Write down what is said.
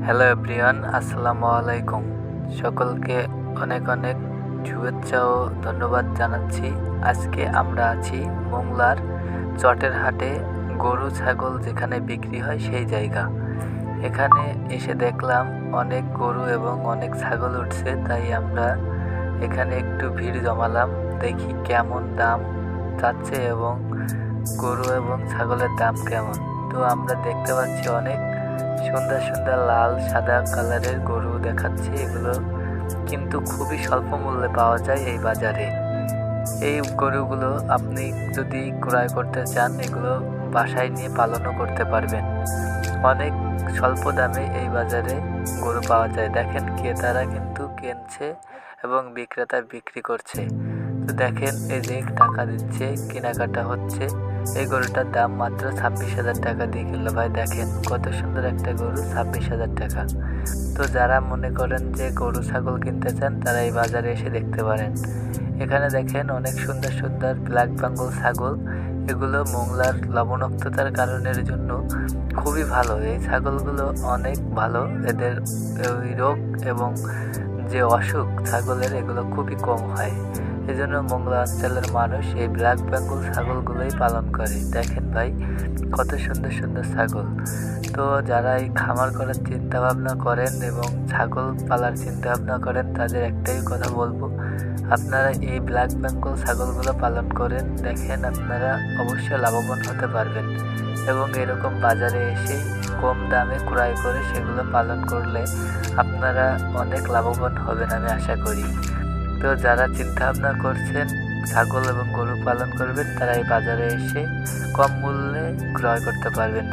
Hello everyone, আসসালামু আলাইকুম। সকলকে অনেক অনেক শুভেচ্ছা ও ধন্যবাদ জানাচ্ছি। আজকে আমরা আছি মোংলার চটের হাটে, গরু ছাগল যেখানে বিক্রি হয় সেই জায়গা। এখানে এসে দেখলাম অনেক গরু এবং অনেক ছাগল উঠছে, তাই আমরা এখানে একটু ভিড় জমালাম, দেখি কেমন দাম চাচ্ছে এবং গরু এবং ছাগলের দাম কেমন। তো আমরা দেখতে পাচ্ছি অনেক সুন্দর সুন্দর লাল সাদা কালারের গরু দেখাচ্ছে। এগুলো কিন্তু খুবই স্বল্প মূল্যে পাওয়া যায় এই বাজারে। এই গরুগুলো আপনি যদি ক্রয় করতে চান, এগুলো বাসায় নিয়ে পালনও করতে পারবেন। অনেক স্বল্প দামে এই বাজারে গরু পাওয়া যায়। দেখেন, ক্রেতারা কিন্তু কিনছে এবং বিক্রেতা বিক্রি করছে। তো দেখেন, এই যে টাকা দিচ্ছে, কেনাকাটা হচ্ছে। এই গরুটার দাম মাত্র 26,000 টাকা দিয়ে কিনলো। ভাই দেখেন কত সুন্দর একটা গরু, 26,000 টাকা। তো যারা মনে করেন যে গরু ছাগল কিনতে চান, তারা এই বাজারে এসে দেখতে পারেন। এখানে দেখেন অনেক সুন্দর সুন্দর ব্ল্যাক বেঙ্গল ছাগল। এগুলো মোংলার লবণাক্ততার কারণের জন্য খুবই ভালো। এই ছাগলগুলো অনেক ভালো, এদের ওই রোগ এবং যে অসুখ ছাগলের, এগুলো খুবই কম হয়। এই জন্য মোংলা অঞ্চলের মানুষ এই ব্ল্যাক বেঙ্গল ছাগলগুলোই পালন করে। দেখেন ভাই কত সুন্দর সুন্দর ছাগল। তো যারা এই খামার করার চিন্তা ভাবনা করেন এবং ছাগল পালার চিন্তা ভাবনা করেন, তাদের একটাই কথা বলবো, আপনারা এই ব্ল্যাক বেঙ্গল ছাগলগুলো পালন করেন। দেখেন আপনারা অবশ্যই লাভবান হতে পারবেন এবং এরকম বাজারে এসে কম দামে ক্রয় করে সেগুলো পালন করলে আপনারা অনেক লাভবান হবেন, আমি আশা করি। তো যারা চিন্তা ভাবনা করছেন ছাগল এবং গরু পালন করবেন, তারা এই বাজারে এসে কম মূল্যে ক্রয় করতে পারবেন।